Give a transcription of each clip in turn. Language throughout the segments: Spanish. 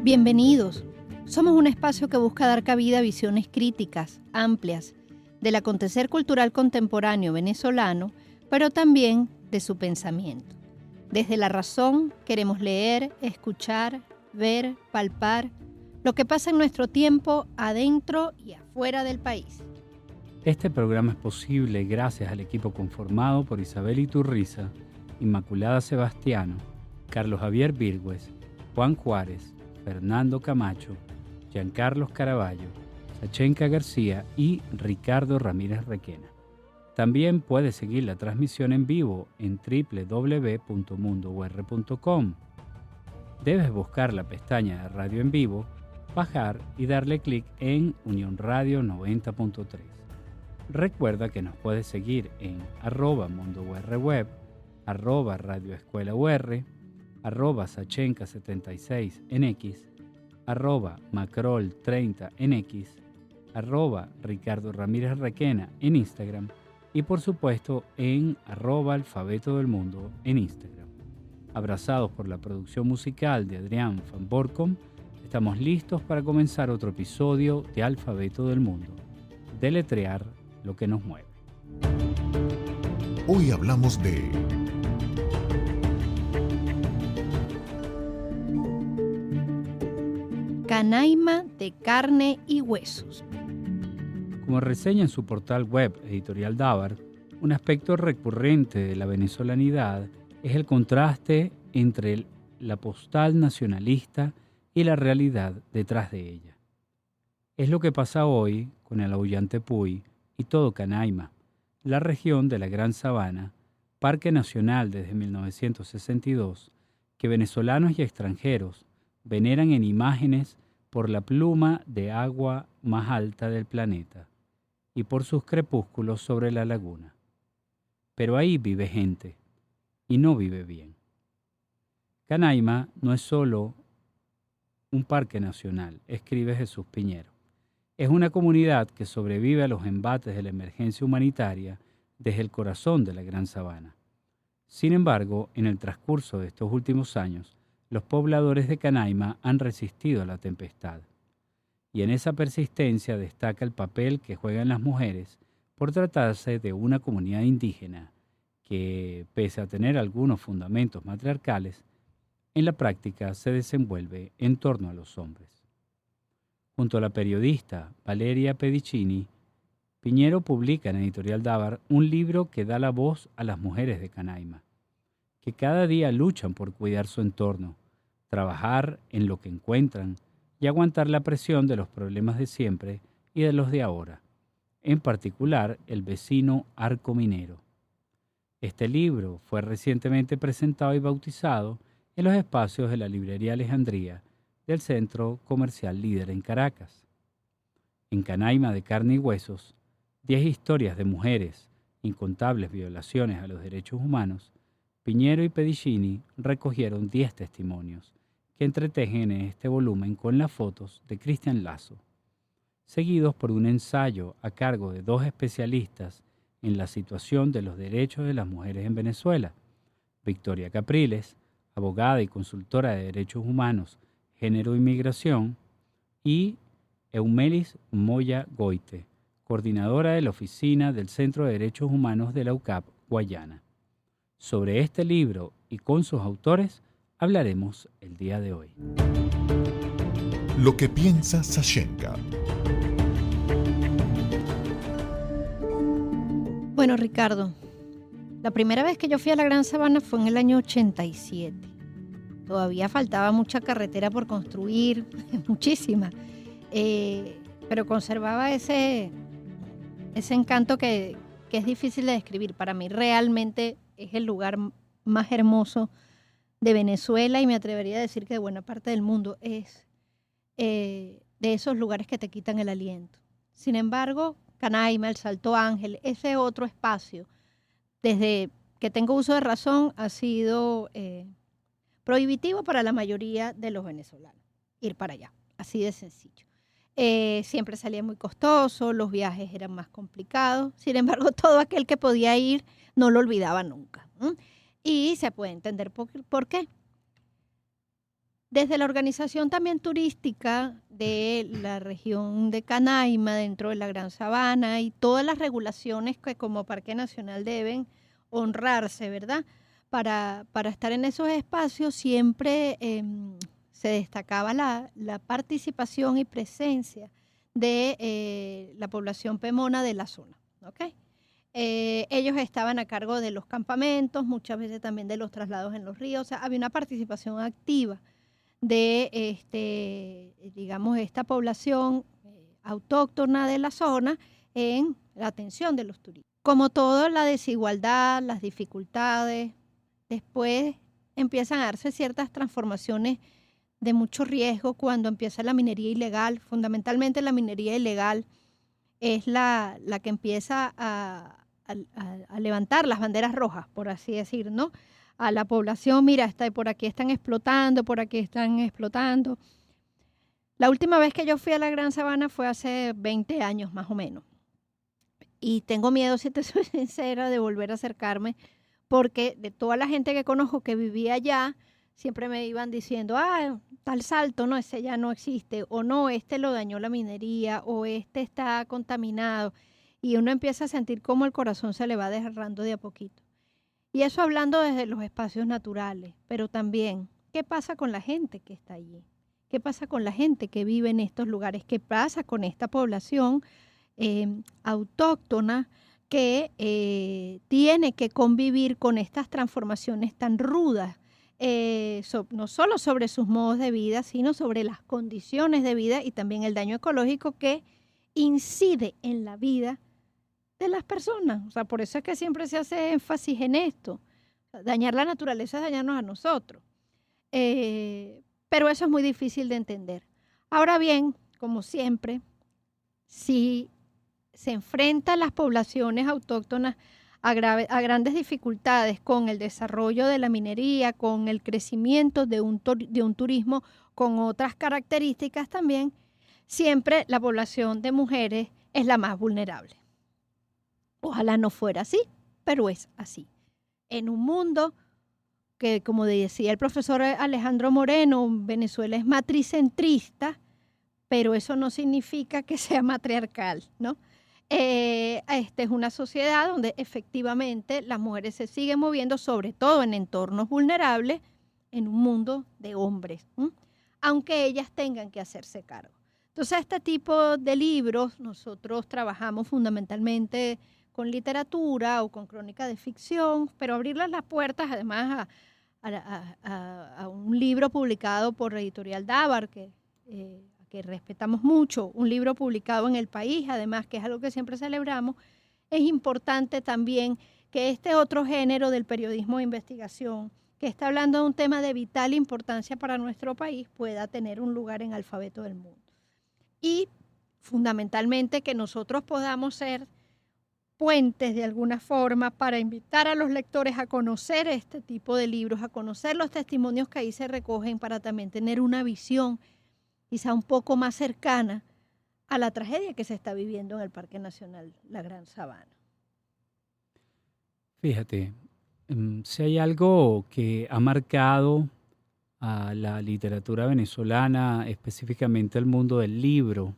Bienvenidos. Somos un espacio que busca dar cabida a visiones críticas, amplias, del acontecer cultural contemporáneo venezolano, pero también de su pensamiento. Desde la razón queremos leer, escuchar, ver, palpar lo que pasa en nuestro tiempo adentro y afuera del país. Este programa es posible gracias al equipo conformado por Isabel Iturriza, Inmaculada Sebastiano, Carlos Javier Virgües, Juan Juárez, Fernando Camacho, Giancarlos Caraballo, Sachenka García y Ricardo Ramírez Requena. También puedes seguir la transmisión en vivo en www.mundour.com. Debes buscar la pestaña de Radio en Vivo, bajar y darle clic en Unión Radio 90.3. Recuerda que nos puedes seguir en @mundourweb, @radioescuelaur, @sachenka76nx, @macrol30nx, Ricardo Ramírez Requena en Instagram y por supuesto en @alfabeto del mundo en Instagram. Abrazados por la producción musical de Adrián Van Borkom, estamos listos para comenzar otro episodio de Alfabeto del Mundo. Deletrear lo que nos mueve. Hoy hablamos de Canaima de carne y huesos. Como reseña en su portal web Editorial Dávar, un aspecto recurrente de la venezolanidad es el contraste entre la postal nacionalista y la realidad detrás de ella. Es lo que pasa hoy con el Aullante Puy y todo Canaima, la región de la Gran Sabana, parque nacional desde 1962, que venezolanos y extranjeros veneran en imágenes por la pluma de agua más alta del planeta y por sus crepúsculos sobre la laguna. Pero ahí vive gente, y no vive bien. Canaima no es solo un parque nacional, escribe Jesús Piñero. Es una comunidad que sobrevive a los embates de la emergencia humanitaria desde el corazón de la Gran Sabana. Sin embargo, en el transcurso de estos últimos años, los pobladores de Canaima han resistido a la tempestad. Y en esa persistencia destaca el papel que juegan las mujeres por tratarse de una comunidad indígena que, pese a tener algunos fundamentos matriarcales, en la práctica se desenvuelve en torno a los hombres. Junto a la periodista Valeria Pedicini, Piñero publica en Editorial Dávar un libro que da la voz a las mujeres de Canaima, que cada día luchan por cuidar su entorno, trabajar en lo que encuentran y aguantar la presión de los problemas de siempre y de los de ahora, en particular el vecino arco minero. Este libro fue recientemente presentado y bautizado en los espacios de la Librería Alejandría del Centro Comercial Líder en Caracas. En Canaima de carne y huesos, 10 historias de mujeres, incontables violaciones a los derechos humanos, Piñero y Pedicini recogieron 10 testimonios que entretejen en este volumen con las fotos de Cristian Lazo, seguidos por un ensayo a cargo de 2 especialistas en la situación de los derechos de las mujeres en Venezuela, Victoria Capriles, abogada y consultora de derechos humanos, género y migración, y Eumelis Moya Goite, coordinadora de la Oficina del Centro de Derechos Humanos de la UCAP, Guayana. Sobre este libro y con sus autores hablaremos el día de hoy. Lo que piensa Sachenka. Bueno, Ricardo, la primera vez que yo fui a la Gran Sabana fue en el año 87. Todavía faltaba mucha carretera por construir, muchísima, pero conservaba ese encanto que es difícil de describir. Para mí realmente es el lugar más hermoso de Venezuela y me atrevería a decir que de buena parte del mundo. Es de esos lugares que te quitan el aliento. Sin embargo, Canaima, el Salto Ángel, ese otro espacio, desde que tengo uso de razón, ha sido prohibitivo para la mayoría de los venezolanos ir para allá, así de sencillo. Siempre salía muy costoso, los viajes eran más complicados, sin embargo todo aquel que podía ir no lo olvidaba nunca. Y se puede entender por qué. Desde la organización también turística de la región de Canaima, dentro de la Gran Sabana, y todas las regulaciones que como Parque Nacional deben honrarse, ¿verdad? Para estar en esos espacios siempre se destacaba la participación y presencia de la población pemona de la zona, ¿ok? Ellos estaban a cargo de los campamentos, muchas veces también de los traslados en los ríos, o sea, había una participación activa de digamos, esta población autóctona de la zona en la atención de los turistas. Como todo, la desigualdad, las dificultades, después empiezan a darse ciertas transformaciones de mucho riesgo cuando empieza la minería ilegal. Fundamentalmente la minería ilegal es la que empieza a levantar las banderas rojas, por así decir, ¿no? A la población, mira, por aquí están explotando, por aquí están explotando. La última vez que yo fui a la Gran Sabana fue hace 20 años más o menos. Y tengo miedo, si te soy sincera, de volver a acercarme, porque de toda la gente que conozco que vivía allá, siempre me iban diciendo, tal salto, no, ese ya no existe, o no, este lo dañó la minería, o este está contaminado. Y uno empieza a sentir cómo el corazón se le va desgarrando de a poquito. Y eso hablando desde los espacios naturales, pero también, ¿qué pasa con la gente que está allí? ¿Qué pasa con la gente que vive en estos lugares? ¿Qué pasa con esta población autóctona que tiene que convivir con estas transformaciones tan rudas? No solo sobre sus modos de vida, sino sobre las condiciones de vida y también el daño ecológico que incide en la vida de las personas. O sea, por eso es que siempre se hace énfasis en esto. Dañar la naturaleza es dañarnos a nosotros. Pero eso es muy difícil de entender. Ahora bien, como siempre, si se enfrentan las poblaciones autóctonas a grandes dificultades con el desarrollo de la minería, con el crecimiento de un turismo con otras características también, siempre la población de mujeres es la más vulnerable. Ojalá no fuera así, pero es así. En un mundo que, como decía el profesor Alejandro Moreno, Venezuela es matricentrista, pero eso no significa que sea matriarcal, ¿no? Esta es una sociedad donde efectivamente las mujeres se siguen moviendo, sobre todo en entornos vulnerables, en un mundo de hombres, aunque ellas tengan que hacerse cargo. Entonces, este tipo de libros, nosotros trabajamos fundamentalmente con literatura o con crónica de ficción, pero abrirles las puertas además a un libro publicado por Editorial Dávar, que respetamos mucho, un libro publicado en El País, además, que es algo que siempre celebramos. Es importante también que este otro género del periodismo de investigación, que está hablando de un tema de vital importancia para nuestro país, pueda tener un lugar en Alfabeto del Mundo. Y fundamentalmente que nosotros podamos ser puentes de alguna forma para invitar a los lectores a conocer este tipo de libros, a conocer los testimonios que ahí se recogen, para también tener una visión quizá un poco más cercana a la tragedia que se está viviendo en el Parque Nacional La Gran Sabana. Fíjate, si hay algo que ha marcado a la literatura venezolana, específicamente al mundo del libro,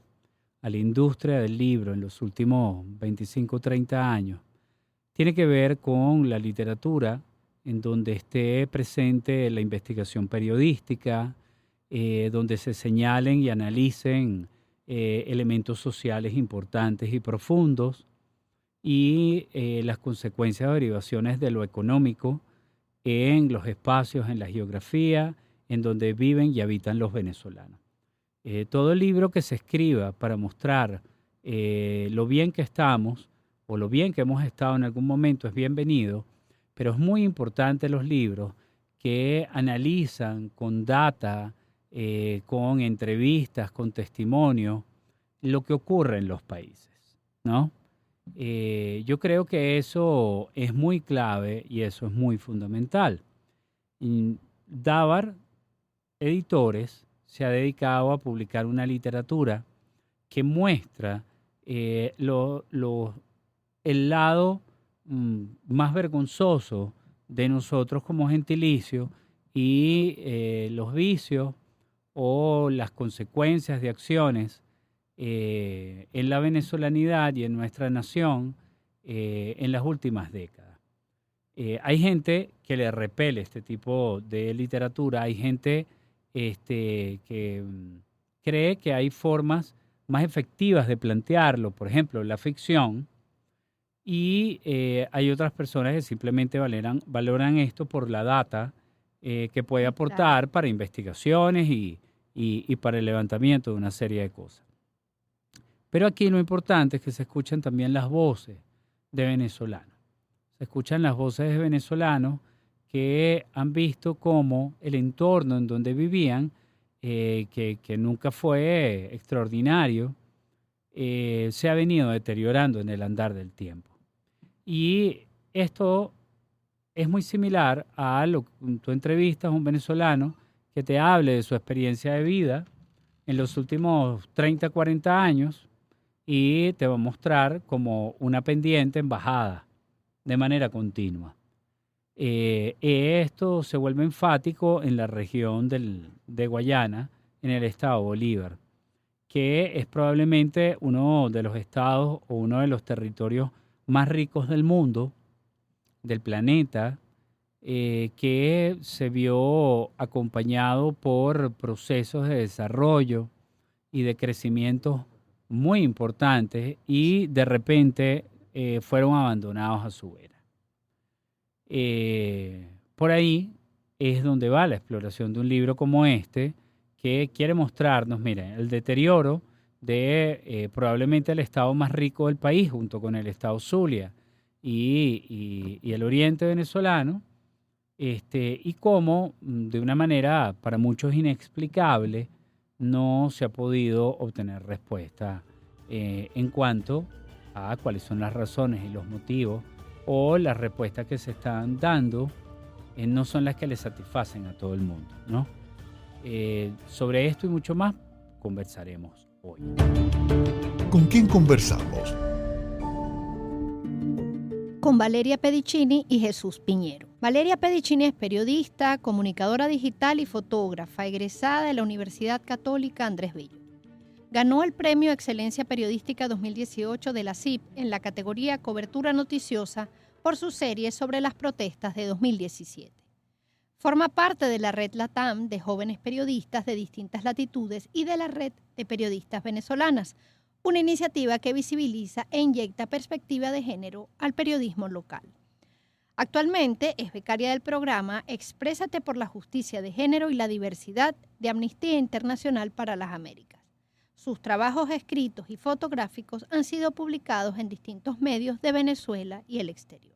a la industria del libro en los últimos 25 o 30 años, tiene que ver con la literatura en donde esté presente la investigación periodística, donde se señalen y analicen elementos sociales importantes y profundos y las consecuencias o derivaciones de lo económico en los espacios, en la geografía, en donde viven y habitan los venezolanos. Todo libro que se escriba para mostrar lo bien que estamos o lo bien que hemos estado en algún momento es bienvenido, pero es muy importante los libros que analizan con data, con entrevistas, con testimonios, lo que ocurre en los países, ¿no? Yo creo que eso es muy clave y eso es muy fundamental. Dávar Editores se ha dedicado a publicar una literatura que muestra el lado más vergonzoso de nosotros como gentilicio y los vicios o las consecuencias de acciones en la venezolanidad y en nuestra nación en las últimas décadas. Hay gente que le repele este tipo de literatura, hay gente que cree que hay formas más efectivas de plantearlo, por ejemplo, la ficción, y hay otras personas que simplemente valoran esto por la data que puede aportar para investigaciones y para el levantamiento de una serie de cosas. Pero aquí lo importante es que se escuchan también las voces de venezolanos. Se escuchan las voces de venezolanos que han visto cómo el entorno en donde vivían, que nunca fue extraordinario, se ha venido deteriorando en el andar del tiempo. Y esto es muy similar a lo que tú entrevistas a un venezolano que te hable de su experiencia de vida en los últimos 30, 40 años y te va a mostrar como una pendiente en bajada de manera continua. Esto se vuelve enfático en la región de Guayana, en el estado Bolívar, que es probablemente uno de los estados o uno de los territorios más ricos del mundo, del planeta, que se vio acompañado por procesos de desarrollo y de crecimiento muy importantes y de repente fueron abandonados a su vera. Por ahí es donde va la exploración de un libro como este, que quiere mostrarnos, miren, el deterioro de probablemente el estado más rico del país, junto con el estado Zulia y el oriente venezolano, y cómo, de una manera para muchos inexplicable, no se ha podido obtener respuesta en cuanto a cuáles son las razones y los motivos, o las respuestas que se están dando no son las que le satisfacen a todo el mundo, ¿no? Sobre esto y mucho más conversaremos hoy. ¿Con quién conversamos? Con Valeria Pedicini y Jesús Piñero. Valeria Pedicini es periodista, comunicadora digital y fotógrafa, egresada de la Universidad Católica Andrés Bello. Ganó el Premio Excelencia Periodística 2018 de la CIP en la categoría Cobertura Noticiosa por su serie sobre las protestas de 2017. Forma parte de la Red LATAM de jóvenes periodistas de distintas latitudes y de la Red de Periodistas Venezolanas, una iniciativa que visibiliza e inyecta perspectiva de género al periodismo local. Actualmente es becaria del programa Exprésate por la Justicia de Género y la Diversidad de Amnistía Internacional para las Américas. Sus trabajos escritos y fotográficos han sido publicados en distintos medios de Venezuela y el exterior.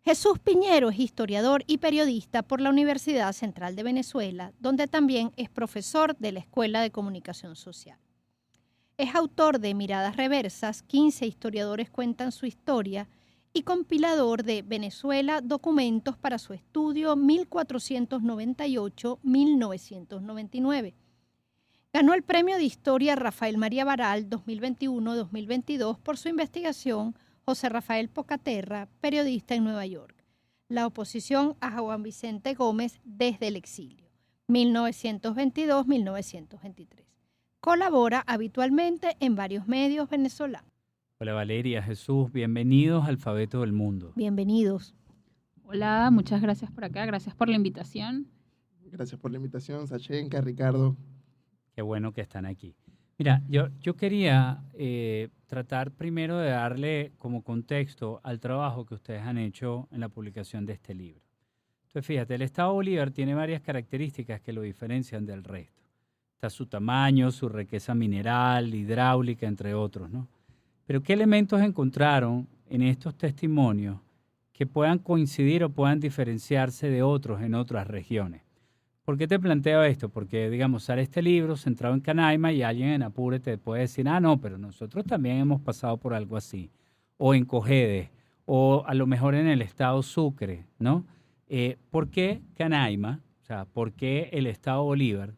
Jesús Piñero es historiador y periodista por la Universidad Central de Venezuela, donde también es profesor de la Escuela de Comunicación Social. Es autor de Miradas Reversas, 15 historiadores cuentan su historia, y compilador de Venezuela, documentos para su estudio 1498-1999. Ganó el Premio de Historia Rafael María Baral 2021-2022 por su investigación José Rafael Pocaterra, periodista en Nueva York. La oposición a Juan Vicente Gómez desde el exilio, 1922-1923. Colabora habitualmente en varios medios venezolanos. Hola Valeria, Jesús, bienvenidos a Alfabeto del Mundo. Bienvenidos. Hola, muchas gracias por acá, gracias por la invitación. Gracias por la invitación, Sachenka, Ricardo. Qué bueno que están aquí. Mira, yo quería tratar primero de darle como contexto al trabajo que ustedes han hecho en la publicación de este libro. Entonces, fíjate, el Estado Bolívar tiene varias características que lo diferencian del resto. Está su tamaño, su riqueza mineral, hidráulica, entre otros, ¿no? Pero ¿qué elementos encontraron en estos testimonios que puedan coincidir o puedan diferenciarse de otros en otras regiones? ¿Por qué te planteo esto? Porque, digamos, sale este libro centrado en Canaima y alguien en Apure te puede decir, no, pero nosotros también hemos pasado por algo así. O en Cojedes, o a lo mejor en el estado Sucre, ¿no? ¿Por qué Canaima? O sea, ¿por qué el estado Bolívar?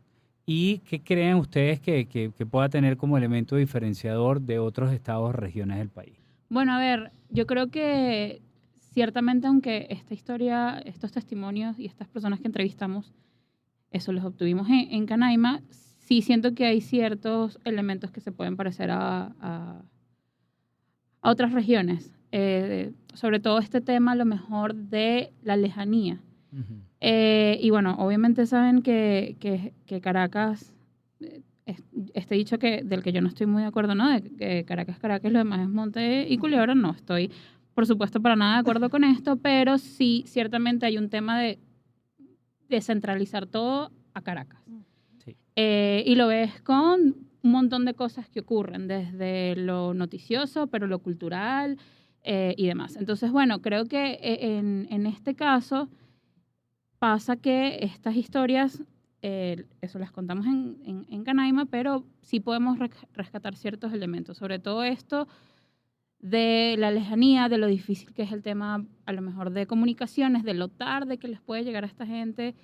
¿Y qué creen ustedes que pueda tener como elemento diferenciador de otros estados o regiones del país? Bueno, a ver, yo creo que ciertamente aunque esta historia, estos testimonios y estas personas que entrevistamos eso los obtuvimos en Canaima. Sí siento que hay ciertos elementos que se pueden parecer a otras regiones. Sobre todo este tema, a lo mejor, de la lejanía. Ujú. Y bueno, obviamente saben que Caracas, este dicho del que yo no estoy muy de acuerdo, ¿no? De que Caracas, lo demás es Monte y Culebra, no estoy, por supuesto, para nada de acuerdo con esto, pero sí, ciertamente hay un tema de descentralizar todo a Caracas. Sí. Y lo ves con un montón de cosas que ocurren, desde lo noticioso, pero lo cultural y demás. Entonces, bueno, creo que en este caso pasa que estas historias, eso las contamos en Canaima, pero sí podemos rescatar ciertos elementos, sobre todo esto de la lejanía, de lo difícil que es el tema, a lo mejor, de comunicaciones, de lo tarde que les puede llegar a esta gente,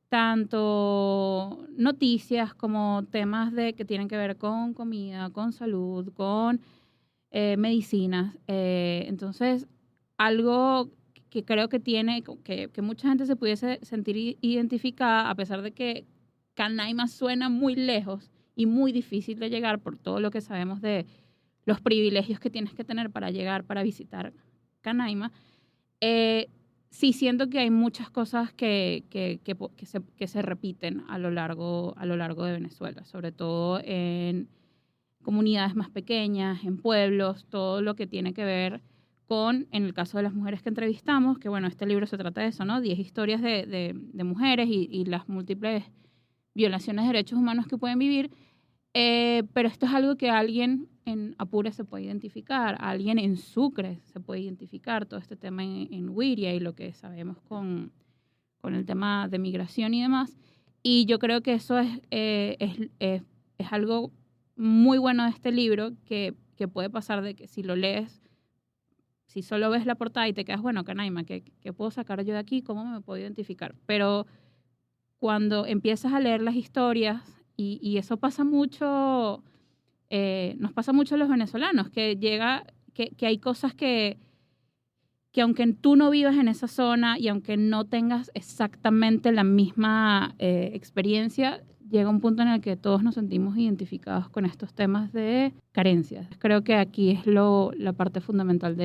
tanto noticias como temas que tienen que ver con comida, con salud, con medicinas. Entonces, algo que creo que tiene, que mucha gente se pudiese sentir identificada, a pesar de que Canaima suena muy lejos y muy difícil de llegar por todo lo que sabemos de los privilegios que tienes que tener para llegar, para visitar Canaima. Sí siento que hay muchas cosas que se repiten a lo largo de Venezuela, sobre todo en comunidades más pequeñas, en pueblos, todo lo que tiene que ver con, en el caso de las mujeres que entrevistamos, que bueno, este libro se trata de eso, ¿no? 10 historias de mujeres y las múltiples violaciones de derechos humanos que pueden vivir, pero esto es algo que alguien en Apure se puede identificar, alguien en Sucre se puede identificar, todo este tema en Huiria y lo que sabemos con el tema de migración y demás. Y yo creo que eso es algo muy bueno de este libro, que puede pasar de que si lo lees, si solo ves la portada y te quedas, bueno, Canaima, ¿qué puedo sacar yo de aquí? ¿Cómo me puedo identificar? Pero cuando empiezas a leer las historias, y eso pasa mucho, nos pasa mucho a los venezolanos, que hay cosas que aunque tú no vivas en esa zona y aunque no tengas exactamente la misma experiencia, llega un punto en el que todos nos sentimos identificados con estos temas de carencias. Creo que aquí es la parte fundamental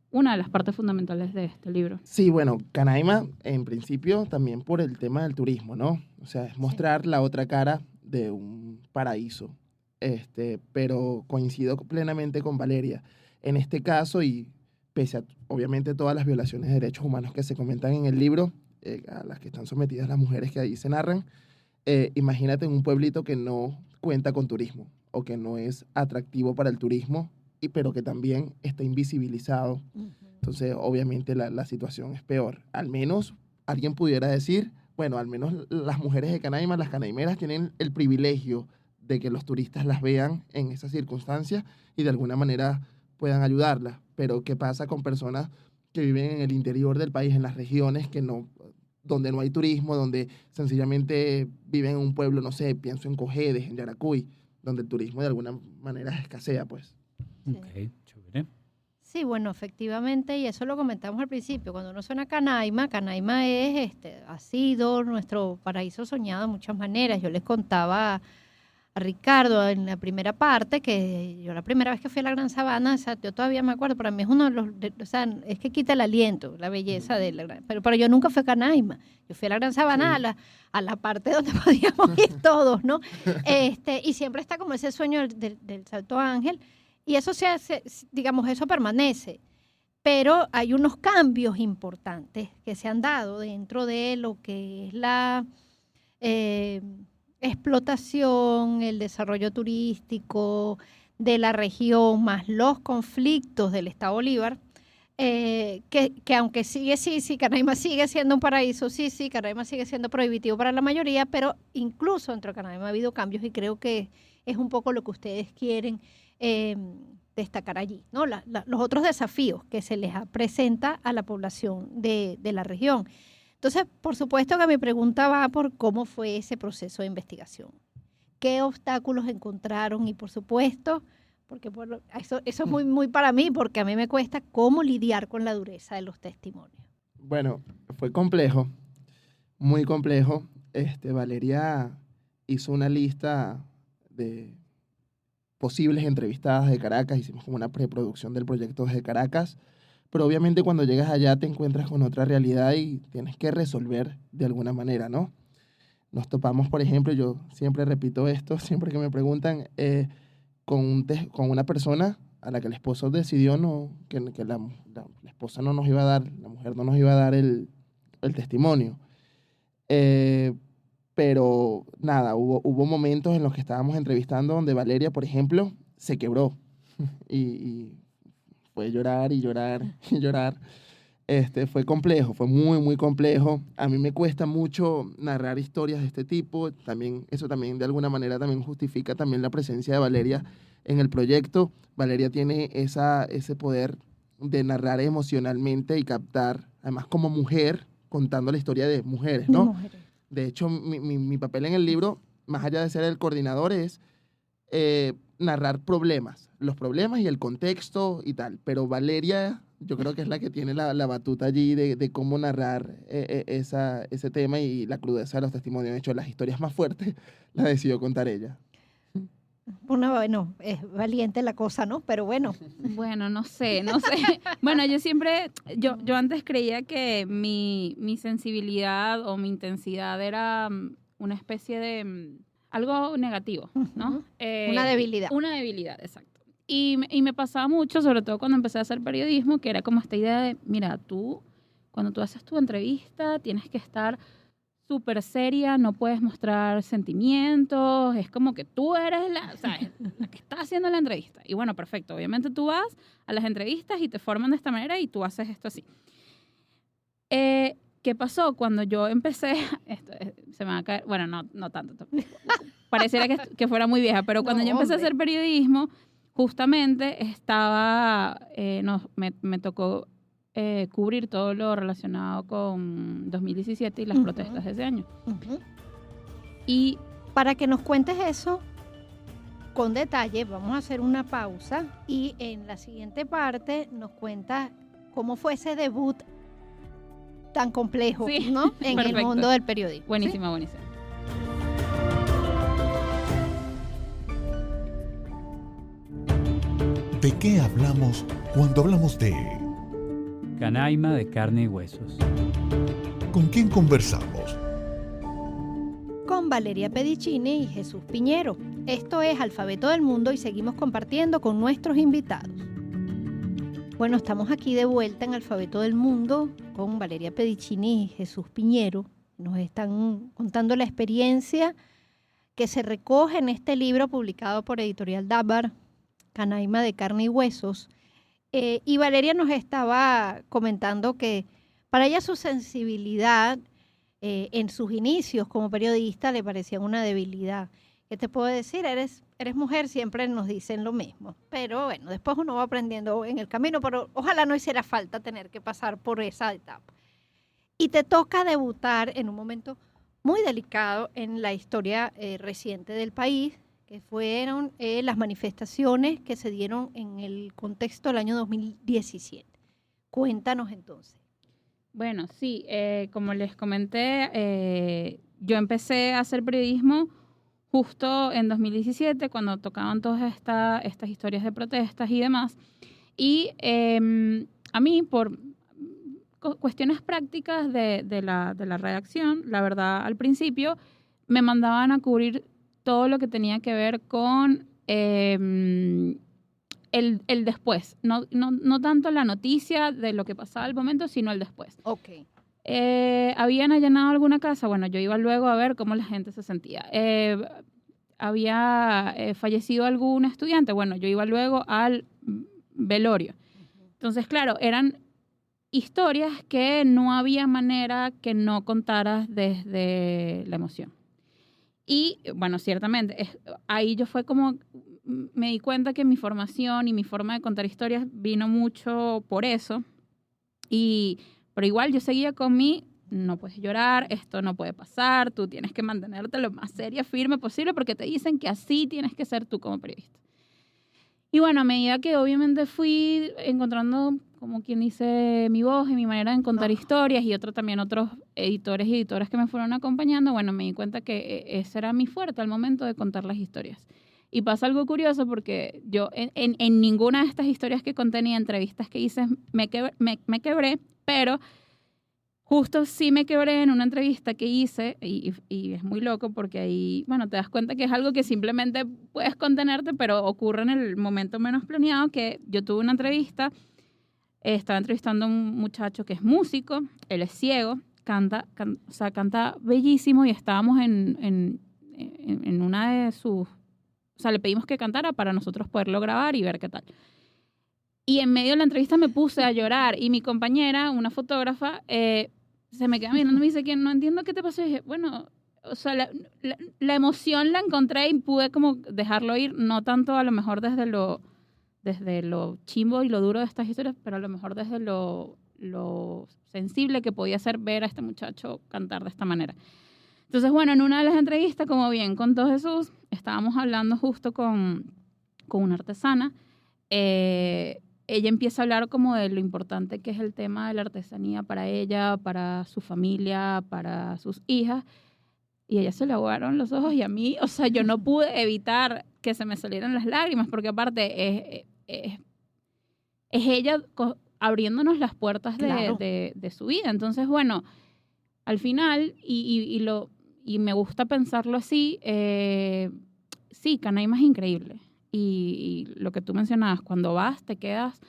una de las partes fundamentales de este libro. Sí, bueno, Canaima, en principio, también por el tema del turismo, ¿no? O sea, es mostrar la otra cara de un paraíso. Pero coincido plenamente con Valeria. En este caso, y pese a, obviamente, todas las violaciones de derechos humanos que se comentan en el libro, a las que están sometidas las mujeres que ahí se narran, imagínate en un pueblito que no cuenta con turismo o que no es atractivo para el turismo, pero que también está invisibilizado. Entonces, obviamente, la situación es peor. Al menos alguien pudiera decir, bueno, al menos las mujeres de Canaima, las canaimeras, tienen el privilegio de que los turistas las vean en esas circunstancias y de alguna manera puedan ayudarlas. Pero, ¿qué pasa con personas que viven en el interior del país, en las regiones donde no hay turismo, donde sencillamente viven en un pueblo, no sé, pienso en Cojedes, en Yaracuy, donde el turismo de alguna manera escasea, pues? Ok, chévere. Sí, bueno, efectivamente, y eso lo comentamos al principio, cuando uno suena Canaima, Canaima ha sido nuestro paraíso soñado de muchas maneras. Yo les contaba a Ricardo en la primera parte que yo la primera vez que fui a la Gran Sabana, o sea, yo todavía me acuerdo, para mí es uno de los, o sea, es que quita el aliento, la belleza de la Gran, pero yo nunca fui a Canaima, yo fui a la Gran Sabana, sí, a la parte donde podíamos ir todos, ¿no? Y siempre está como ese sueño del Salto Ángel, y eso se hace, digamos, eso permanece, pero hay unos cambios importantes que se han dado dentro de lo que es la explotación, el desarrollo turístico de la región, más los conflictos del Estado Bolívar, que aunque sí, Canaima sigue siendo un paraíso, sí, Canaima sigue siendo prohibitivo para la mayoría, pero incluso dentro de Canaima ha habido cambios y creo que es un poco lo que ustedes quieren destacar allí, ¿no? Los otros desafíos que se les presenta a la población de la región. Entonces, por supuesto que mi pregunta va por cómo fue ese proceso de investigación. ¿Qué obstáculos encontraron? Y por supuesto, porque eso es muy, muy para mí, porque a mí me cuesta cómo lidiar con la dureza de los testimonios. Bueno, fue complejo, muy complejo. Valeria hizo una lista de posibles entrevistadas de Caracas, hicimos como una preproducción del proyecto desde Caracas, pero obviamente cuando llegas allá te encuentras con otra realidad y tienes que resolver de alguna manera, ¿no? Nos topamos, por ejemplo, yo siempre repito esto, siempre que me preguntan, con una persona a la que el esposo decidió que la esposa no nos iba a dar, la mujer no nos iba a dar el testimonio. Pero nada, hubo momentos en los que estábamos entrevistando donde Valeria, por ejemplo, se quebró y fue llorar y llorar y llorar. Fue complejo, fue muy, muy complejo. A mí me cuesta mucho narrar historias de este tipo. Eso también de alguna manera también justifica también la presencia de Valeria en el proyecto. Valeria tiene ese poder de narrar emocionalmente y captar, además como mujer, contando la historia de mujeres, ¿no? De mujeres. De hecho, mi papel en el libro, más allá de ser el coordinador, es narrar los problemas y el contexto y tal. Pero Valeria, yo creo que es la que tiene la batuta allí de cómo narrar ese tema y la crudeza de los testimonios. De hecho, las historias más fuertes las decidió contar ella. Bueno, es valiente la cosa, ¿no? Pero bueno. Bueno, no sé. Bueno, yo antes creía que mi sensibilidad o mi intensidad era una especie de algo negativo, ¿no? Una debilidad. Una debilidad, exacto. Y me pasaba mucho, sobre todo cuando empecé a hacer periodismo, que era como esta idea de, mira, cuando tú haces tu entrevista, tienes que estar súper seria, no puedes mostrar sentimientos, es como que tú eres la que está haciendo la entrevista. Y bueno, perfecto, obviamente tú vas a las entrevistas y te forman de esta manera y tú haces esto así. ¿Qué pasó? Cuando yo empecé, se me va a caer, bueno, no tanto, pareciera que fuera muy vieja, pero cuando yo empecé a hacer periodismo, justamente me tocó cubrir todo lo relacionado con 2017 y las protestas de ese año. Y para que nos cuentes eso con detalle, vamos a hacer una pausa y en la siguiente parte nos cuentas cómo fue ese debut tan complejo, sí, ¿no? En perfecto. El mundo del periodismo. Buenísima, ¿sí? buenísima. ¿De qué hablamos cuando hablamos de Canaima de carne y huesos? con quién conversamos? Con Valeria Pedicini y Jesús Piñero. Esto es Alfabeto del Mundo y seguimos compartiendo con nuestros invitados. Bueno, estamos aquí de vuelta en Alfabeto del Mundo con Valeria Pedicini y Jesús Piñero. Nos están contando la experiencia que se recoge en este libro publicado por Editorial Dávar, Canaima de carne y huesos. Y Valeria nos estaba comentando que para ella su sensibilidad en sus inicios como periodista le parecía una debilidad. ¿Qué te puedo decir? Eres mujer, siempre nos dicen lo mismo. Pero bueno, después uno va aprendiendo en el camino, pero ojalá no hiciera falta tener que pasar por esa etapa. Y te toca debutar en un momento muy delicado en la historia reciente del país, que fueron las manifestaciones que se dieron en el contexto del año 2017. Cuéntanos entonces. Bueno, sí, como les comenté, yo empecé a hacer periodismo justo en 2017, cuando tocaban todas estas historias de protestas y demás. Y a mí, por cuestiones prácticas de la redacción, la verdad, al principio me mandaban a cubrir todo lo que tenía que ver con el después. No tanto la noticia de lo que pasaba al momento, sino el después. Ok. ¿Habían allanado alguna casa? Bueno, yo iba luego a ver cómo la gente se sentía. ¿Había fallecido algún estudiante? Bueno, yo iba luego al velorio. Entonces, claro, eran historias que no había manera que no contaras desde la emoción. Y, bueno, ciertamente, ahí yo fue como, me di cuenta que mi formación y mi forma de contar historias vino mucho por eso. Pero igual yo seguía con no puedes llorar, esto no puede pasar, tú tienes que mantenerte lo más seria, firme posible, porque te dicen que así tienes que ser tú como periodista. Y bueno, a medida que obviamente fui encontrando como quien dice, mi voz y mi manera de contar historias, y otros editores y editoras que me fueron acompañando. Bueno, me di cuenta que ese era mi fuerte al momento de contar las historias. Y pasa algo curioso porque yo en ninguna de estas historias que conté ni entrevistas que hice me quebré, pero justo sí me quebré en una entrevista que hice, y es muy loco porque ahí, bueno, te das cuenta que es algo que simplemente puedes contenerte, pero ocurre en el momento menos planeado, que yo tuve una entrevista, estaba entrevistando a un muchacho que es músico, él es ciego, canta bellísimo, y estábamos en una de sus... O sea, le pedimos que cantara para nosotros poderlo grabar y ver qué tal. Y en medio de la entrevista me puse a llorar, y mi compañera, una fotógrafa, se me queda mirando y me dice que no entiendo qué te pasó. Y dije, bueno, o sea, la emoción la encontré y pude como dejarlo ir, no tanto a lo mejor desde lo chimbo y lo duro de estas historias, pero a lo mejor desde lo sensible que podía ser ver a este muchacho cantar de esta manera. Entonces, bueno, en una de las entrevistas, como bien contó Jesús, estábamos hablando justo con una artesana. Ella empieza a hablar como de lo importante que es el tema de la artesanía para ella, para su familia, para sus hijas. Y a ella se le aguaron los ojos, y a mí, o sea, yo no pude evitar que se me salieran las lágrimas, porque aparte es ella abriéndonos las puertas Claro. de su vida. Entonces, bueno, al final, y me gusta pensarlo así, sí, Canaima es increíble. Y lo que tú mencionabas, cuando vas, te quedas,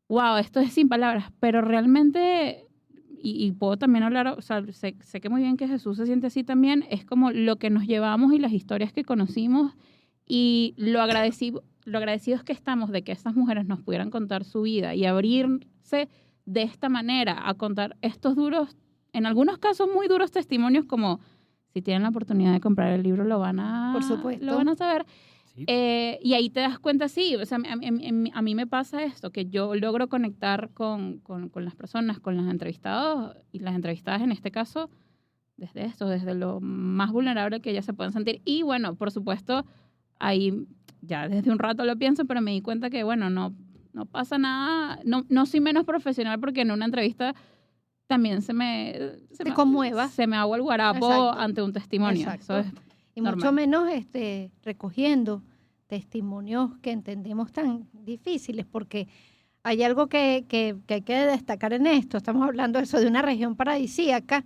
wow, esto es sin palabras, pero realmente, y puedo también hablar, o sea, sé que muy bien que Jesús se siente así también, es como lo que nos llevamos y las historias que conocimos, y lo agradecidos que estamos de que estas mujeres nos pudieran contar su vida y abrirse de esta manera a contar estos duros, en algunos casos muy duros testimonios, como si tienen la oportunidad de comprar el libro lo van a, Por supuesto. lo van a saber. Sí. Y ahí te das cuenta, sí, o sea, a mí me pasa esto, que yo logro conectar con las personas, con los entrevistados y las entrevistadas en este caso, desde lo más vulnerable que ellas se pueden sentir. Y bueno, por supuesto, ahí ya desde un rato lo pienso, pero me di cuenta que, bueno, no pasa nada, no soy menos profesional porque en una entrevista también se me conmuevas. se me agua el guarapo Exacto. ante un testimonio. Exacto. Eso es Y normal. mucho menos recogiendo testimonios que entendemos tan difíciles, porque hay algo que hay que destacar en esto. Estamos hablando de eso, de una región paradisíaca,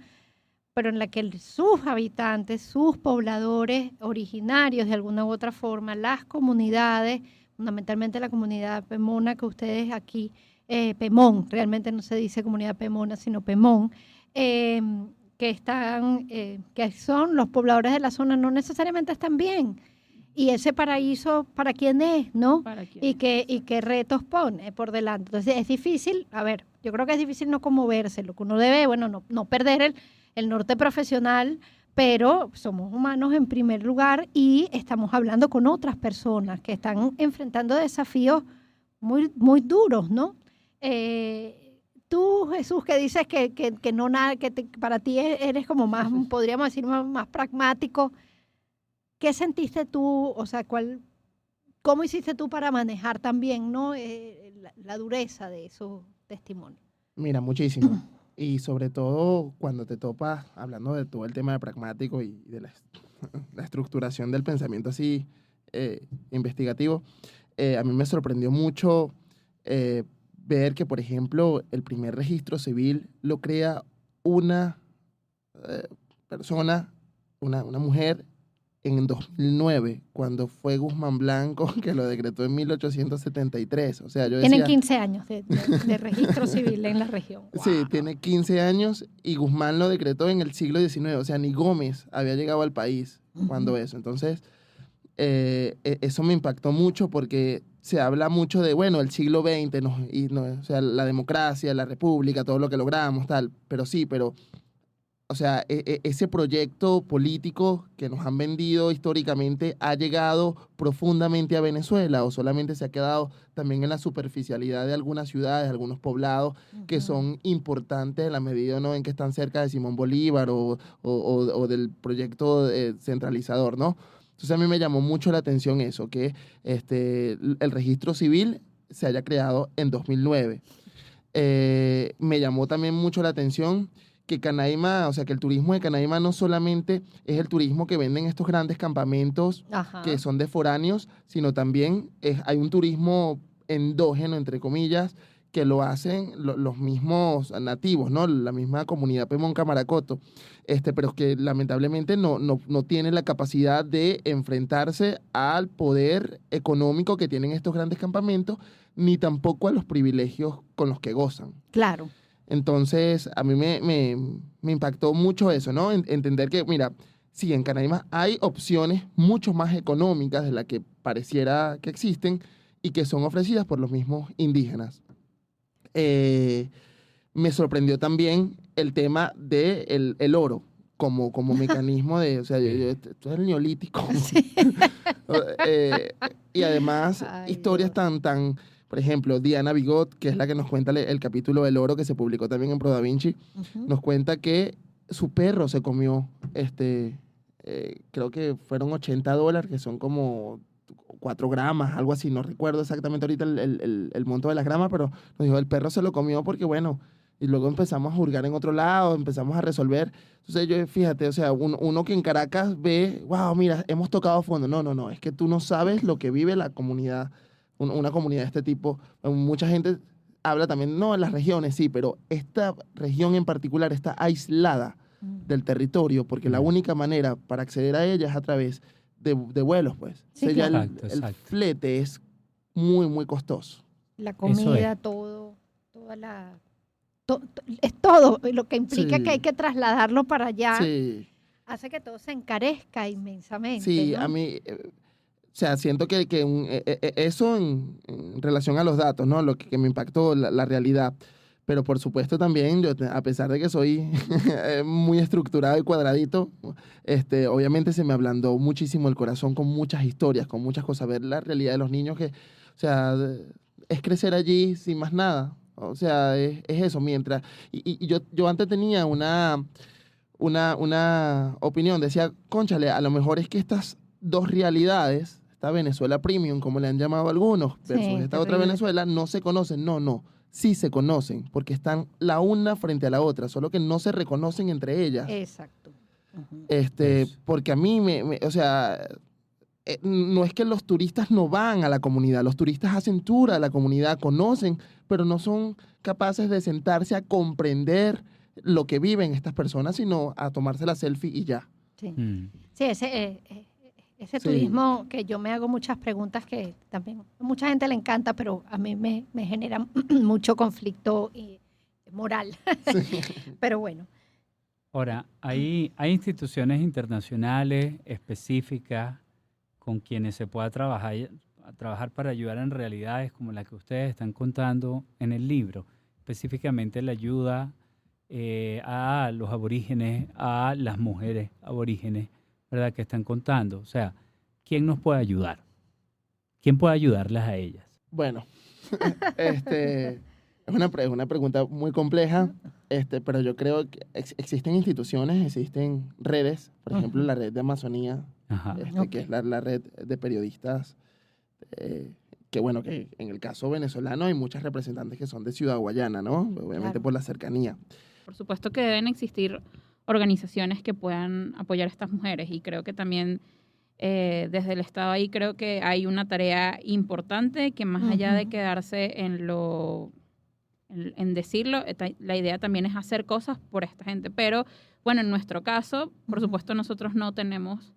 pero en la que sus habitantes, sus pobladores originarios de alguna u otra forma, las comunidades, fundamentalmente la comunidad pemona que ustedes aquí, Pemón, realmente no se dice comunidad pemona, sino Pemón, que son los pobladores de la zona, no necesariamente están bien. Y ese paraíso, ¿para quién es, no? ¿Para quién? Y qué retos pone por delante. Entonces es difícil, yo creo que es difícil no conmoverse. Lo que uno debe, bueno, no perder el norte profesional, pero somos humanos en primer lugar y estamos hablando con otras personas que están enfrentando desafíos muy, muy duros, ¿no? Tú, Jesús, que dices que no nada, para ti eres como más, podríamos decir, más pragmático. ¿Qué sentiste tú? O sea, ¿cómo hiciste tú para manejar también, ¿no? La dureza de esos testimonios? Mira, muchísimo. Y sobre todo cuando te topas, hablando de todo el tema de pragmático y de la estructuración del pensamiento así investigativo, a mí me sorprendió mucho ver que, por ejemplo, el primer registro civil lo crea una persona, una mujer, en 2009, cuando fue Guzmán Blanco, que lo decretó en 1873. O sea, yo decía... Tienen 15 años de registro civil en la región. Sí, Wow. tiene 15 años y Guzmán lo decretó en el siglo XIX. O sea, ni Gómez había llegado al país cuando eso. Entonces, eso me impactó mucho porque se habla mucho de, bueno, el siglo XX, o sea, la democracia, la república, todo lo que logramos, tal. Pero sí, o sea, ese proyecto político que nos han vendido históricamente ha llegado profundamente a Venezuela o solamente se ha quedado también en la superficialidad de algunas ciudades, algunos poblados que son importantes en la medida, ¿no?, en que están cerca de Simón Bolívar o del proyecto centralizador, ¿no? Entonces a mí me llamó mucho la atención eso, que el registro civil se haya creado en 2009. me llamó también mucho la atención que Canaima, o sea, que el turismo de Canaima no solamente es el turismo que venden estos grandes campamentos Ajá. que son de foráneos, sino también hay un turismo endógeno, entre comillas, que lo hacen los mismos nativos, ¿no? La misma comunidad Pemón Camaracoto, pero que lamentablemente no tienen la capacidad de enfrentarse al poder económico que tienen estos grandes campamentos, ni tampoco a los privilegios con los que gozan. Claro. Entonces, a mí me impactó mucho eso, ¿no? Entender que, mira, sí, en Canaima hay opciones mucho más económicas de las que pareciera que existen y que son ofrecidas por los mismos indígenas. Me sorprendió también el tema del el oro como mecanismo de, o sea, esto es el neolítico. Sí. Y además, Ay, historias Dios. por ejemplo, Diana Bigot, que es la que nos cuenta el capítulo del oro que se publicó también en Pro Da Vinci, Ujú. nos cuenta que su perro se comió, creo que fueron $80, que son como 4 gramas, algo así, no recuerdo exactamente ahorita el monto de las gramas, pero nos dijo, el perro se lo comió porque, bueno, y luego empezamos a hurgar en otro lado, empezamos a resolver. Entonces yo, fíjate, o sea, uno que en Caracas ve, wow, mira, hemos tocado fondo. No, es que tú no sabes lo que vive la comunidad, una comunidad de este tipo. Mucha gente habla también, no, en las regiones, sí, pero esta región en particular está aislada del territorio, porque la única manera para acceder a ella es a través de vuelos, pues. Sí, O sea, ya claro. Exacto, el exacto. flete es muy, muy costoso. La Eso comida, es. todo, toda la... es todo lo que implica Sí. que hay que trasladarlo para allá, Sí. hace que todo se encarezca inmensamente. Sí, ¿no? a mí, o sea, siento que eso en relación a los datos, ¿no? Lo que me impactó, la realidad. Pero por supuesto también, yo, a pesar de que soy muy estructurado y cuadradito, obviamente se me ablandó muchísimo el corazón con muchas historias, con muchas cosas. Ver la realidad de los niños que, o sea, es crecer allí sin más nada. O sea, es eso. Mientras, y yo antes tenía una opinión, decía, cónchale, a lo mejor es que estas dos realidades, esta Venezuela Premium, como le han llamado algunos, Sí, versus esta otra terrible. Venezuela, no se conocen. No, sí se conocen, porque están la una frente a la otra, solo que no se reconocen entre ellas. Exacto. Ujú. Eso. Porque a mí, o sea, no es que los turistas no van a la comunidad, los turistas hacen tour a la comunidad, conocen, pero no son capaces de sentarse a comprender lo que viven estas personas, sino a tomarse la selfie y ya. Sí. Mm. Sí, ese Sí. turismo que yo me hago muchas preguntas que también a mucha gente le encanta, pero a mí me genera mucho conflicto moral. Pero bueno, Ahora, hay instituciones internacionales específicas con quienes se pueda trabajar para ayudar en realidades como la que ustedes están contando en el libro, específicamente la ayuda a los aborígenes, a las mujeres aborígenes, ¿verdad? Que están contando. O sea, ¿quién nos puede ayudar? ¿Quién puede ayudarlas a ellas? Bueno, es una pregunta muy compleja, pero yo creo que existen instituciones, existen redes, por ejemplo, Ujú. la red de Amazonía, Ajá. Ok. que es la red de periodistas, que bueno, que en el caso venezolano hay muchas representantes que son de Ciudad Guayana, ¿no? Obviamente Claro. por la cercanía. Por supuesto que deben existir organizaciones que puedan apoyar a estas mujeres y creo que también desde el Estado ahí creo que hay una tarea importante que más allá de Ujú. quedarse en decirlo, la idea también es hacer cosas por esta gente. Pero bueno, en nuestro caso, por Ujú. supuesto nosotros no tenemos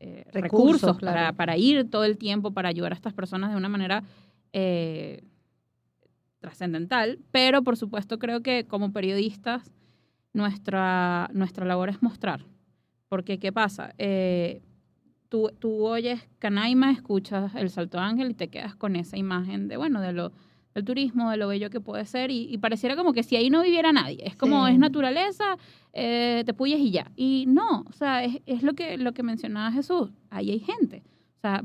Recursos, recursos claro. para ir todo el tiempo para ayudar a estas personas de una manera trascendental, pero por supuesto creo que como periodistas nuestra labor es mostrar. Porque, ¿qué pasa? Tú oyes Canaima, escuchas El Salto Ángel y te quedas con esa imagen de, bueno, del turismo, de lo bello que puede ser y pareciera como que si ahí no viviera nadie. Es como, Sí. es naturaleza, te puyes y ya. Y no, o sea, es lo que mencionaba Jesús. Ahí hay gente, o sea,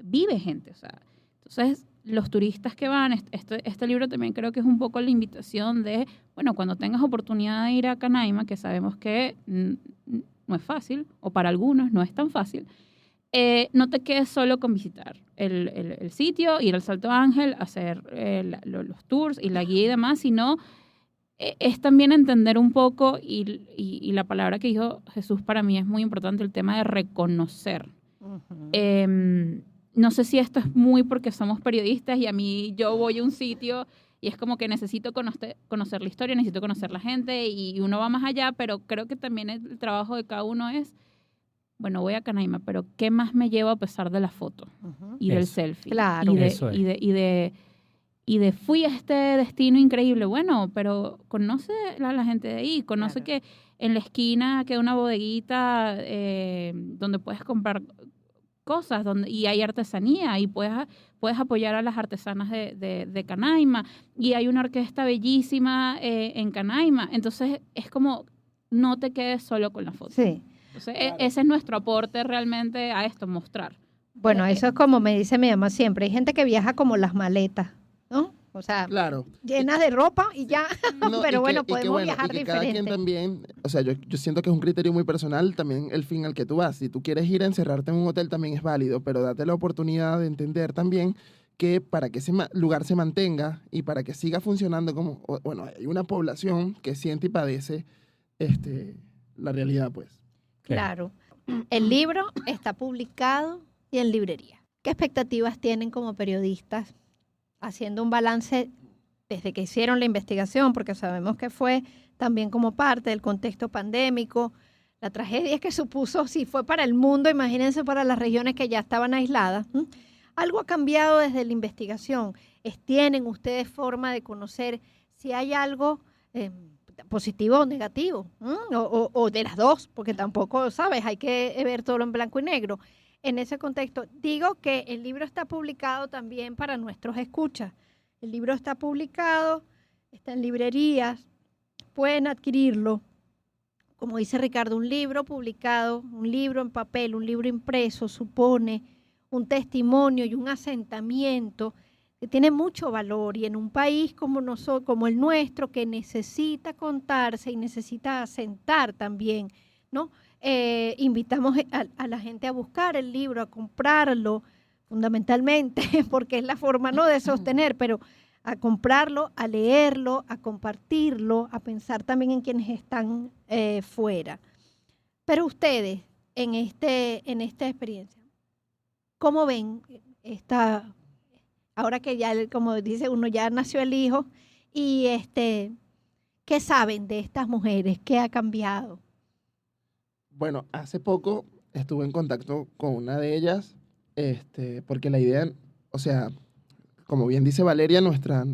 vive gente, o sea. Entonces, los turistas que van, este libro también creo que es un poco la invitación de, bueno, cuando tengas oportunidad de ir a Canaima, que sabemos que no es fácil, o para algunos no es tan fácil, no te quedes solo con visitar el sitio, ir al Salto Ángel, hacer los tours y la guía y demás, sino es también entender un poco, y la palabra que dijo Jesús para mí es muy importante, el tema de reconocer. No sé si esto es muy porque somos periodistas y a mí yo voy a un sitio y es como que necesito conocer la historia, necesito conocer la gente y uno va más allá, pero creo que también el trabajo de cada uno es, bueno, voy a Canaima, pero ¿qué más me llevo a pesar de la foto y del selfie? Claro. Y de fui a este destino increíble. Bueno, pero conoce la gente de ahí, conoce Claro. que en la esquina queda una bodeguita donde puedes comprar cosas y hay artesanía y puedes apoyar a las artesanas de Canaima y hay una orquesta bellísima en Canaima. Entonces es como no te quedes solo con la foto. Sí. Entonces Claro. ese es nuestro aporte realmente a esto, mostrar. Bueno, eso es como me dice mi mamá siempre. Hay gente que viaja como las maletas, ¿no? O sea, Claro. llenas de ropa y ya. No, Pero bueno, y que podemos viajar y que cada quien diferente. también, o sea, yo siento que es un criterio muy personal también el fin al que tú vas. Si tú quieres ir a encerrarte en un hotel también es válido, pero date la oportunidad de entender también que para que ese lugar se mantenga y para que siga funcionando como, bueno, hay una población que siente y padece la realidad, pues. Claro. El libro está publicado y en librería. ¿Qué expectativas tienen como periodistas haciendo un balance desde que hicieron la investigación? Porque sabemos que fue también como parte del contexto pandémico, la tragedia que supuso, si fue para el mundo, imagínense para las regiones que ya estaban aisladas. Algo ha cambiado desde la investigación. ¿Tienen ustedes forma de conocer si hay algo positivo o negativo? O de las dos, porque tampoco, ¿sabes? Hay que ver todo en blanco y negro. En ese contexto, digo que el libro está publicado también para nuestros escuchas. El libro está publicado, está en librerías, pueden adquirirlo. Como dice Ricardo, un libro publicado, un libro en papel, un libro impreso, supone un testimonio y un asentamiento que tiene mucho valor, y en un país como el nuestro, que necesita contarse y necesita asentar también, ¿no? Invitamos a la gente a buscar el libro, a comprarlo, fundamentalmente, porque es la forma no de sostener, pero a comprarlo, a leerlo, a compartirlo, a pensar también en quienes están fuera. Pero ustedes, en esta experiencia, ¿cómo ven ahora que ya, como dice uno, ya nació el hijo, y qué saben de estas mujeres? ¿Qué ha cambiado? Bueno, hace poco estuve en contacto con una de ellas, porque la idea, o sea, como bien dice Valeria, nuestra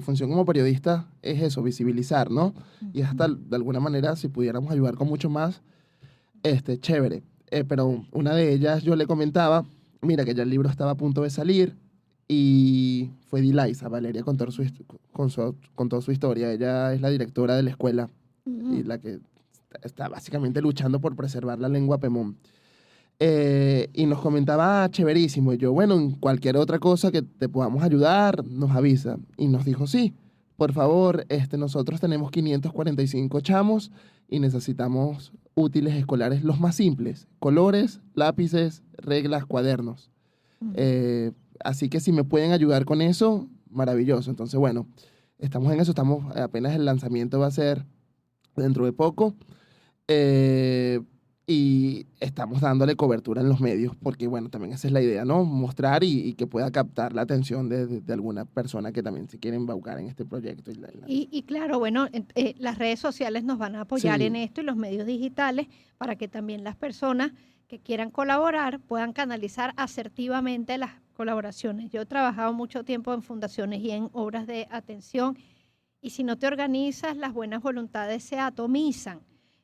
función como periodista es eso, visibilizar, ¿no? Y hasta de alguna manera, si pudiéramos ayudar con mucho más, chévere. Pero una de ellas yo le comentaba, mira, que ya el libro estaba a punto de salir, y fue Dilaisa. Valeria contó toda su historia. Ella es la directora de la escuela y la que está básicamente luchando por preservar la lengua pemón. Y nos comentaba, chéverísimo. Y yo, bueno, en cualquier otra cosa que te podamos ayudar, nos avisa. Y nos dijo, sí, por favor, nosotros tenemos 545 chamos y necesitamos útiles escolares los más simples: colores, lápices, reglas, cuadernos. Así que si me pueden ayudar con eso, maravilloso. Entonces, bueno, estamos en eso. Apenas el lanzamiento va a ser dentro de poco. Y estamos dándole cobertura en los medios, porque bueno, también esa es la idea, ¿no? Mostrar y que pueda captar la atención de alguna persona que también se quiere embaucar en este proyecto. Y claro, bueno, las redes sociales nos van a apoyar Sí. en esto, y los medios digitales, para que también las personas que quieran colaborar puedan canalizar asertivamente las colaboraciones. Yo he trabajado mucho tiempo en fundaciones y en obras de atención, y si no te organizas, las buenas voluntades se atomizan.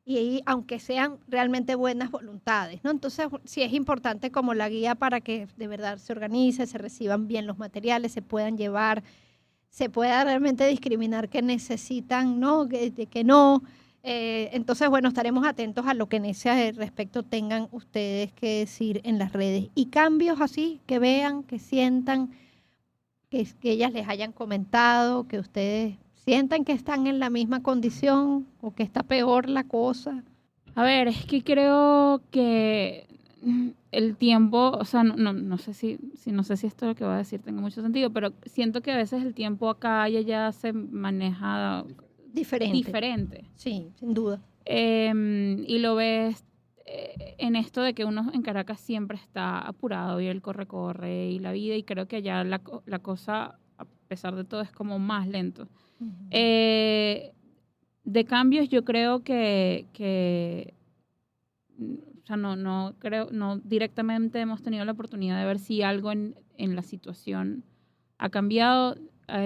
Y aunque sean realmente buenas voluntades, ¿no? Entonces, sí es importante como la guía para que de verdad se organice, se reciban bien los materiales, se puedan llevar, se pueda realmente discriminar que necesitan, ¿no? Que no. Entonces, bueno, estaremos atentos a lo que en ese respecto tengan ustedes que decir en las redes. Y cambios así, que vean, que sientan, que ellas les hayan comentado, que ustedes sientan que están en la misma condición o que está peor la cosa. A ver, es que creo que el tiempo, o sea, no sé si esto lo que voy a decir tenga mucho sentido, pero siento que a veces el tiempo acá y allá se maneja diferente. Sí, sin duda. Y lo ves en esto de que uno en Caracas siempre está apurado y el corre y la vida, y creo que allá la cosa, a pesar de todo, es como más lento. Uh-huh. De cambios, yo creo que o sea, no directamente hemos tenido la oportunidad de ver si algo en la situación ha cambiado.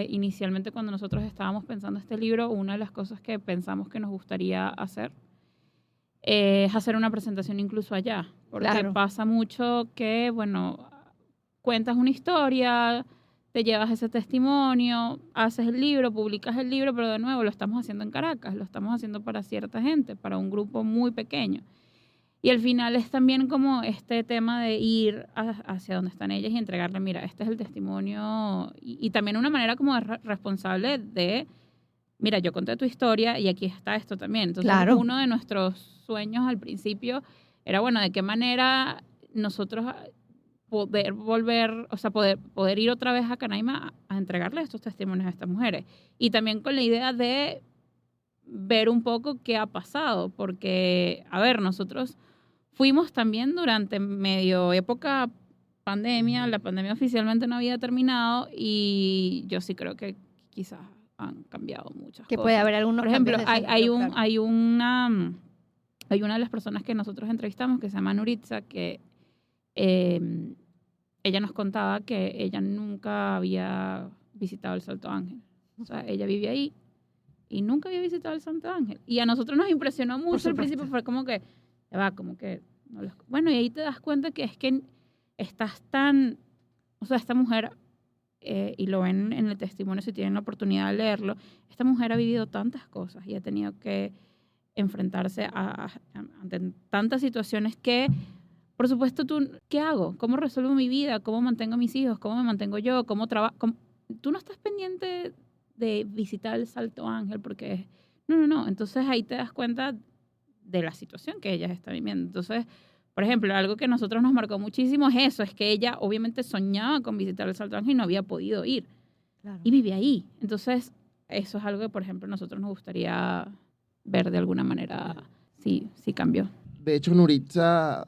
Inicialmente, cuando nosotros estábamos pensando este libro, una de las cosas que pensamos que nos gustaría hacer es hacer una presentación incluso allá, porque claro, pasa mucho que, bueno, cuentas una historia, te llevas ese testimonio, haces el libro, publicas el libro, pero de nuevo lo estamos haciendo en Caracas, lo estamos haciendo para cierta gente, para un grupo muy pequeño. Y al final es también como este tema de ir hacia donde están ellas y entregarle, mira, este es el testimonio, y también una manera como responsable de, mira, yo conté tu historia y aquí está esto también. Entonces, claro, uno de nuestros sueños al principio era, bueno, de qué manera nosotros poder volver, o sea, poder ir otra vez a Canaima a entregarle estos testimonios a estas mujeres. Y también con la idea de ver un poco qué ha pasado, porque, a ver, nosotros fuimos también durante medio época pandemia, la pandemia oficialmente no había terminado, y yo sí creo que quizás han cambiado muchas que cosas. puede haber algunos Por ejemplo, cambios de sentido, hay una de las personas que nosotros entrevistamos que se llama Nuritza, que ella nos contaba que ella nunca había visitado el Salto Ángel. O sea, ella vive ahí y nunca había visitado el Santo Ángel. Y a nosotros nos impresionó mucho al principio, fue como que, bueno, y ahí te das cuenta que es que estás tan, o sea, esta mujer, y lo ven en el testimonio si tienen la oportunidad de leerlo, esta mujer ha vivido tantas cosas y ha tenido que enfrentarse ante tantas situaciones que, por supuesto, ¿qué hago? ¿Cómo resuelvo mi vida? ¿Cómo mantengo a mis hijos? ¿Cómo me mantengo yo? ¿Cómo trabajo? Tú no estás pendiente de visitar el Salto Ángel porque no. Entonces ahí te das cuenta de la situación que ella está viviendo. Entonces, por ejemplo, algo que a nosotros nos marcó muchísimo es eso, es que ella obviamente soñaba con visitar el Salto Ángel y no había podido ir. Claro. Y vive ahí. Entonces, eso es algo que, por ejemplo, a nosotros nos gustaría ver de alguna manera si cambió. De hecho, Nuritza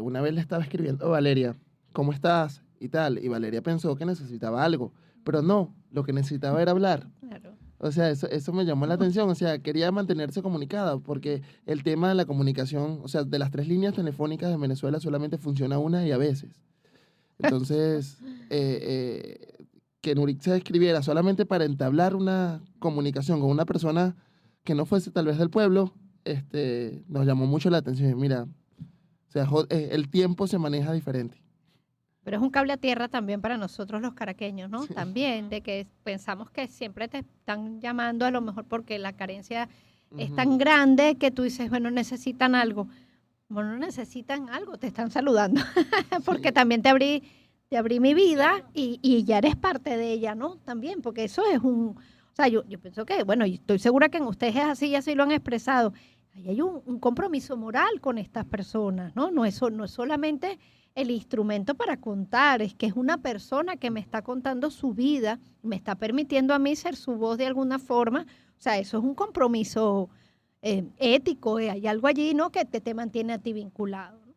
una vez le estaba escribiendo a Valeria, ¿cómo estás? Y tal. Y Valeria pensó que necesitaba algo, pero no, lo que necesitaba era hablar. Claro. O sea, eso me llamó la atención. O sea, quería mantenerse comunicada, porque el tema de la comunicación, o sea, de las 3 líneas telefónicas en Venezuela solamente funciona una y a veces. Entonces, que Nuritza escribiera solamente para entablar una comunicación con una persona que no fuese tal vez del pueblo, nos llamó mucho la atención. Mira, o sea, el tiempo se maneja diferente. Pero es un cable a tierra también para nosotros los caraqueños, ¿no? Sí. También, de que pensamos que siempre te están llamando a lo mejor porque la carencia es tan grande que tú dices, bueno, necesitan algo. Bueno, no necesitan algo, te están saludando. Porque sí, también te abrí mi vida y ya eres parte de ella, ¿no? También, porque eso es o sea, yo pienso que, bueno, y estoy segura que en ustedes es así y así lo han expresado. Ahí hay un compromiso moral con estas personas, ¿no? No es solamente el instrumento para contar, es que es una persona que me está contando su vida, me está permitiendo a mí ser su voz de alguna forma. O sea, eso es un compromiso ético, hay algo allí, ¿no?, que te mantiene a ti vinculado, ¿no?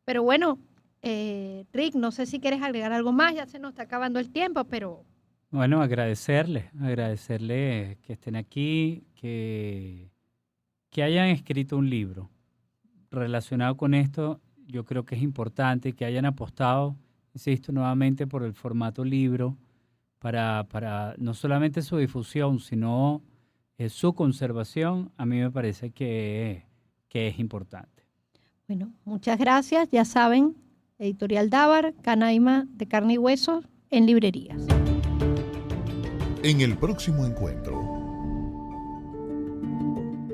Pero bueno, Rick, no sé si quieres agregar algo más, ya se nos está acabando el tiempo, pero... Bueno, agradecerle que estén aquí, que hayan escrito un libro relacionado con esto. Yo creo que es importante que hayan apostado, insisto nuevamente, por el formato libro para no solamente su difusión, sino su conservación. A mí me parece que es importante. Bueno, muchas gracias. Ya saben, Editorial Dávar, Canaima de carne y hueso, en librerías. En el próximo encuentro.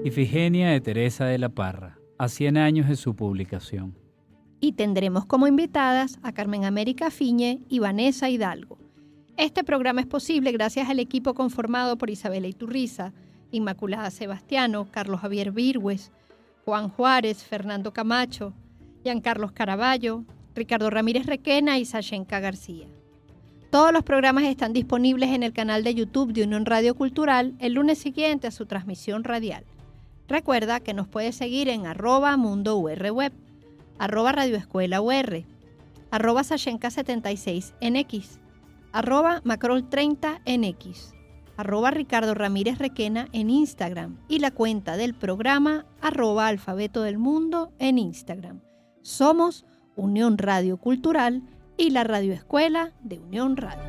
Ifigenia de Teresa de la Parra, a 100 años de su publicación. Y tendremos como invitadas a Carmen América Fiñe y Vanessa Hidalgo. Este programa es posible gracias al equipo conformado por Isabela Iturriza, Inmaculada Sebastiano, Carlos Javier Virgües, Juan Juárez, Fernando Camacho, Giancarlos Caraballo, Ricardo Ramírez Requena y Sashenka García. Todos los programas están disponibles en el canal de YouTube de Unión Radio Cultural el lunes siguiente a su transmisión radial. Recuerda que nos puedes seguir en @mundourweb, @radioescuelaur, @Sashenka76 en X, @Macrol30 en X, @Ricardo Ramírez Requena en Instagram y la cuenta del programa @Alfabeto del Mundo en Instagram. Somos Unión Radio Cultural y la radioescuela de Unión Radio.